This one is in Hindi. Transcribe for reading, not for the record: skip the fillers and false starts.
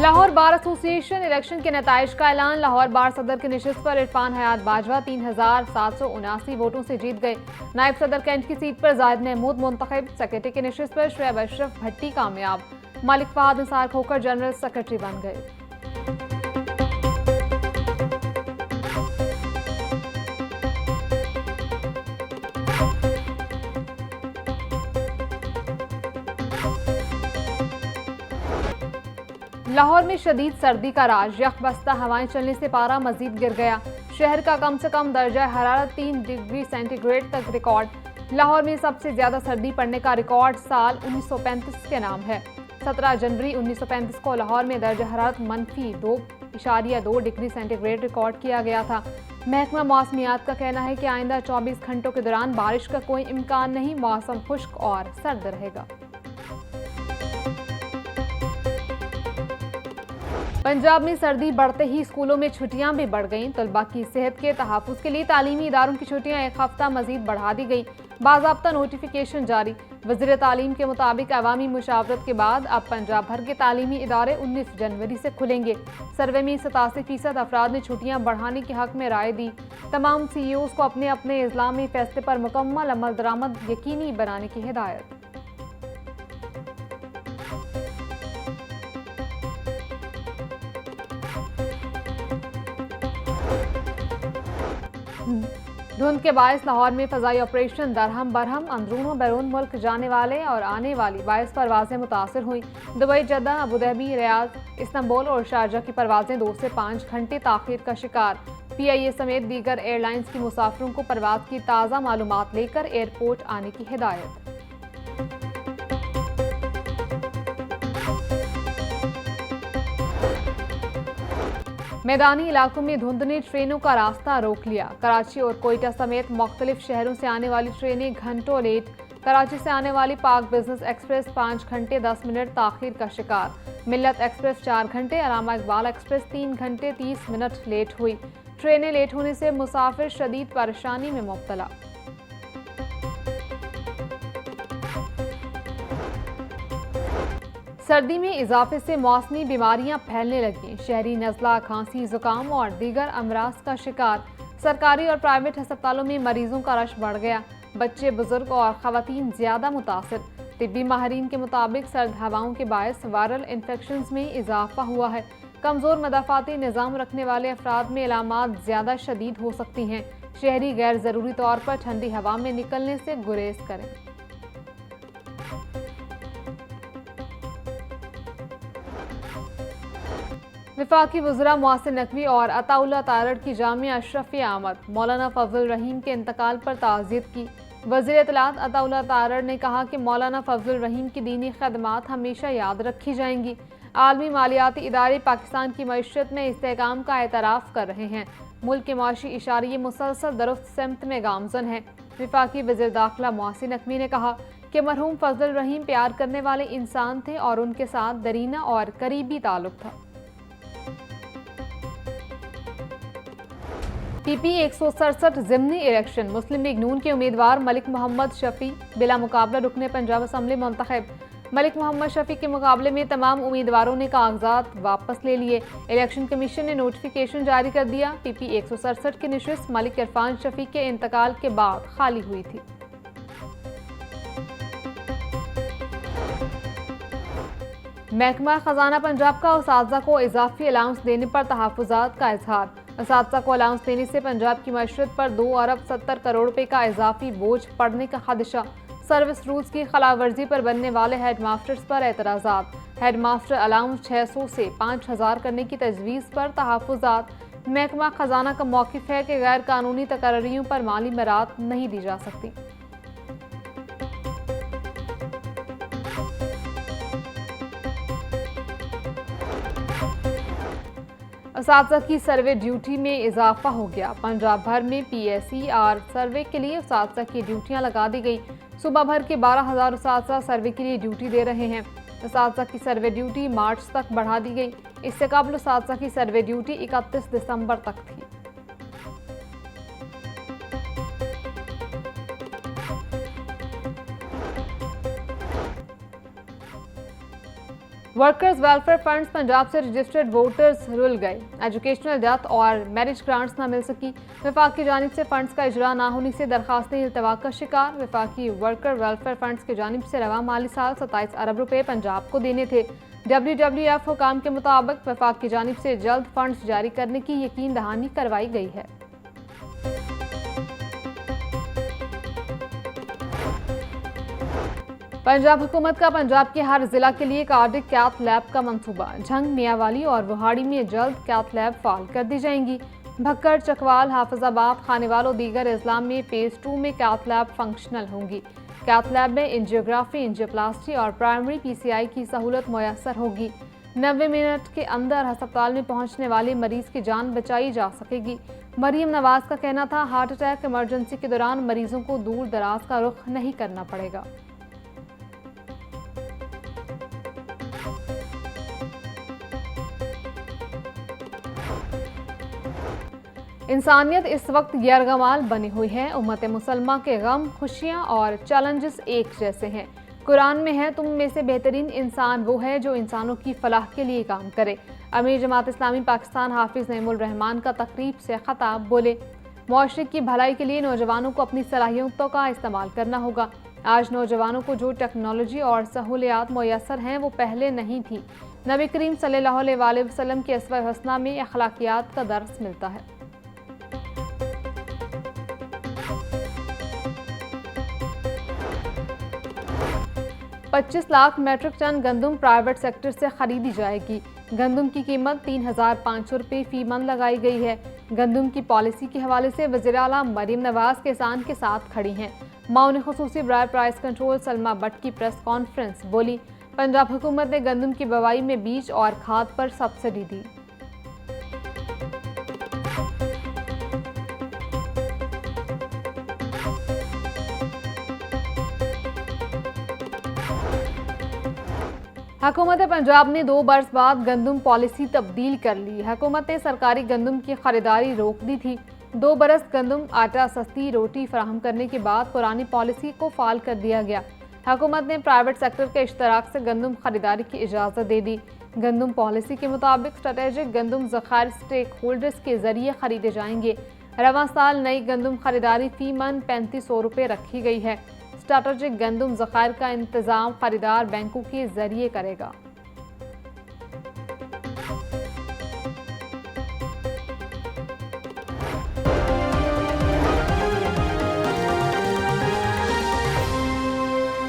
लाहौर बार एसोसिएशन इलेक्शन के नताइज का ऐलान। लाहौर बार सदर की नशिस्त पर इरफान हयात बाजवा 3779 वोटों से जीत गए। नायब सदर कैंट की सीट पर जाहिद महमूद मुंतखब। सेक्रेटरी की नशिस्त पर शुएब अशरफ भट्टी कामयाब। मालिक फहद निसार खोकर जनरल सेक्रेटरी बन गए। लाहौर में शदीद सर्दी का राज। यखबस्ता हवाएं चलने से पारा मजीद गिर गया। शहर का कम से कम दर्जा हरारत 3 डिग्री सेंटीग्रेड तक रिकॉर्ड। लाहौर में सबसे ज्यादा सर्दी पड़ने का रिकॉर्ड साल 1935 के नाम है। 17 जनवरी 1935 को लाहौर में दर्जा हरारत -2.2 डिग्री सेंटीग्रेड रिकॉर्ड किया गया था। महकमा मौसमियात का कहना है कि आइंदा 24 घंटों के दौरान बारिश का कोई इम्कान नहीं। मौसम खुश्क और सर्द रहेगा। पंजाब में सर्दी बढ़ते ही स्कूलों में छुट्टियां भी बढ़ गईं। तलबा की सेहत के तहफ़्फ़ुज़ के लिए तालीमी इदारों की छुट्टियां एक हफ्ता मजीद बढ़ा दी गई। बाज़ाब्ता नोटिफिकेशन जारी। वज़ीर तालीम के मुताबिक अवामी मुशावरत के बाद अब पंजाब भर के तालीमी इदारे 19 जनवरी से खुलेंगे। सर्वे में 87% अफराद ने छुट्टियां बढ़ाने के हक में राय दी। तमाम CEOs को अपने अपने इजला में फैसले पर मुकम्मल अमल दरामद यकीनी बनाने की हिदायत। धुंध के बायस लाहौर में फजाई ऑपरेशन दरहम बरहम। अंदरून बैरून मुल्क जाने वाले और आने वाली 22 परवाजें मुतासर हुई। Dubai, Jeddah, Abu Dhabi, Riyadh, Istanbul और शारजा की परवाजें 2 से 5 घंटे ताखीर का शिकार। PIA समेत दीगर एयरलाइंस की मुसाफिरों को परवाज की ताज़ा मालूमात लेकर एयरपोर्ट आने की हिदायत। मैदानी इलाकों में धुंध ने ट्रेनों का रास्ता रोक लिया। कराची और कोयटा समेत मुख्तलिफ शहरों से आने वाली ट्रेनें घंटों लेट। कराची से आने वाली पाक बिजनेस एक्सप्रेस 5 घंटे 10 मिनट ताखीर का शिकार। मिल्लत एक्सप्रेस 4 घंटे, अलामा इकबाल एक्सप्रेस 3 घंटे 30 मिनट लेट हुई। ट्रेनें लेट होने से मुसाफिर शदीद परेशानी में मुब्तला। सर्दी में इजाफे से मौसमी बीमारियां फैलने लगी। शहरी नज़ला, खांसी, जुकाम और दीगर अमराज का शिकार। सरकारी और प्राइवेट अस्पतालों में मरीजों का रश बढ़ गया। बच्चे, बुजुर्ग और खवातीन ज्यादा मुतासिर। तिब्बी माहिरीन के मुताबिक सर्द हवाओं के बायस वायरल इन्फेक्शंस में इजाफा हुआ है। कमजोर मदाफाती निज़ाम रखने वाले अफराद में अलामात ज्यादा शदीद हो सकती हैं। शहरी गैर जरूरी तौर पर ठंडी हवा में निकलने से गुरेज करें। वफाकी वज़रा मोहसिन नकवी और अताउल्लाह तारड़ की जामिया अशरफी आमद। मौलाना फजल रहीम के इंतकाल पर ताज़ियत की। वज़ीर इत्तलात अताउल्लाह तारड़ ने कहा कि मौलाना फजल रहीम की दीनी खदमात हमेशा याद रखी जाएंगी। आलमी मालियाती इदारे पाकिस्तान की मईशत में इस्तेहकाम का एतराफ़ कर रहे हैं। मुल्क के माशी इशारे मुसलसल दुरुस्त सिमत में गामजन है। वफाकी वज़ीर दाखिला मोहसिन नकवी ने कहा कि मरहूम फजल रहीम प्यार करने वाले इंसान थे और उनके साथ दरीना और करीबी ताल्लुक था। PP 167 ज़िमनी इलेक्शन। मुस्लिम लीग नून के उम्मीदवार मलिक मोहम्मद शफी बिला मुकाबला रुकने पंजाब असम्बली मुंतखब। मलिक मोहम्मद शफी के मुकाबले में तमाम उम्मीदवारों ने कागजात वापस ले लिए। इलेक्शन कमीशन ने नोटिफिकेशन जारी कर दिया। PP 167 की नशिस्त मलिक इरफान शफी के इंतकाल के बाद खाली हुई थी। महकमा खजाना पंजाब का उसातिज़ा को इजाफी अलाउंस देने पर तहफ़्फ़ुज़ात का इजहार। उसातिज़ा को अलाउंस देने से पंजाब की मईशत पर 2 अरब 70 करोड़ रुपए का इजाफी बोझ पड़ने का खदशा। सर्विस रूल्स की खिलाफवर्जी पर बनने वाले हेड मास्टर्स पर एतराज़ात। हेड मास्टर अलाउंस 600 से 5000 करने की तजवीज़ पर तहफ़्फ़ुज़ात। महकमा खजाना का मौक़िफ़ है कि गैर कानूनी तकर्रियों पर माली मराद नहीं दी जा सकती। उसातिज़ा की सर्वे ड्यूटी में इजाफा हो गया। पंजाब भर में PSER सर्वे के लिए उसातिज़ा की ड्यूटियां लगा दी गई। सूबा भर के 12,000 उसातिज़ा सर्वे के लिए ड्यूटी दे रहे हैं। उसातिज़ा की सर्वे ड्यूटी मार्च तक बढ़ा दी गई। इससे कबल उसातिज़ा की सर्वे ड्यूटी 31 दिसंबर तक थी। वर्कर्स वेलफेयर फंड्स पंजाब से रजिस्टर्ड वोटर्स रुल गए। एजुकेशनल डेथ और मैरिज ग्रांट्स न मिल सकी। विफाक की जानिब से फंड्स का इजरा ना होने से दरखास्तें इल्तवा का शिकार। विफाकी वर्कर वेलफेयर फंड्स की जानिब से रवा माली साल 27 अरब रुपए पंजाब को देने थे। WWF हुकाम के मुताबिक विफाक की जानिब से जल्द फंड्स जारी करने की यकीन दहानी करवाई गई है। पंजाब हुकूमत का पंजाब के हर जिला के लिए कार्डिक कैथ लैब का मंसूबा। झंग, मियावाली और वुहाड़ी में जल्द कैथ लैब फाल कर दी जाएंगी। भक्कर, चकवाल, हाफिजाबाद, खानेवाल और दीगर अजला में फेज 2 में कैथ लैब फंक्शनल होंगी। कैथ लैब में एंजियोग्राफी, एंजियोप्लास्टी और प्राइमरी PCI की सहूलत मुयसर होगी। 90 मिनट के अंदर अस्पताल में पहुंचने वाले मरीज की जान बचाई जा सकेगी। मरियम नवाज का कहना था, हार्ट अटैक इमरजेंसी के दौरान मरीजों को दूर दराज का रुख नहीं करना पड़ेगा। इंसानियत इस वक्त यरगमाल बनी हुई है। उम्मत मुसलमान के गम, खुशियाँ और चैलेंजेस एक जैसे हैं। कुरान में है, तुम में से बेहतरीन इंसान वो है जो इंसानों की फलाह के लिए काम करे। अमीर जमात इस्लामी पाकिस्तान हाफिज नईमुल रहमान का तकरीब से खताब बोले, मुआशरे की भलाई के लिए नौजवानों को अपनी सलाहियतों का इस्तेमाल करना होगा। आज नौजवानों को जो टेक्नोलॉजी और सहूलियात मुयसर हैं वो पहले नहीं थी। नबी करीम सल्लल्लाहु अलैहि वसल्लम के अस्वा हसना में अखलाकियात का दर्स मिलता है। 25 लाख मेट्रिक टन गंदम प्राइवेट सेक्टर से खरीदी जाएगी। गंदम की कीमत 3,500 रुपये फी मन लगाई गई है। गंदम की पॉलिसी के हवाले से वज़ीर आला मरियम नवाज किसान के साथ खड़ी हैं। माउन खुसूसी बराए प्राइस कंट्रोल सलमा भट्ट की प्रेस कॉन्फ्रेंस बोली, पंजाब हुकूमत ने गंदम की बुवाई में बीज और खाद पर सब्सिडी दी। हुकूमत पंजाब ने 2 बरस बाद गंदम पॉलिसी तब्दील कर ली। हुकूमत ने सरकारी गंदम की खरीदारी रोक दी थी। 2 बरस गंदम, आटा, सस्ती रोटी फराहम करने के बाद पुरानी पॉलिसी को फाल कर दिया गया। हुकूमत ने प्राइवेट सेक्टर के इश्तराक से गंदम खरीदारी की इजाज़त दे दी। गंदम पॉलिसी के मुताबिक स्ट्रेटेजिक गंदम ज़खायर स्टेक होल्डर्स के जरिए खरीदे जाएंगे। रवां साल नई गंदम खरीदारी फी मन 3500 रुपये रखी गई है। स्ट्रेटेजिक गंदम ज़खायर का इंतज़ाम खरीदार बैंकों के जरिए करेगा।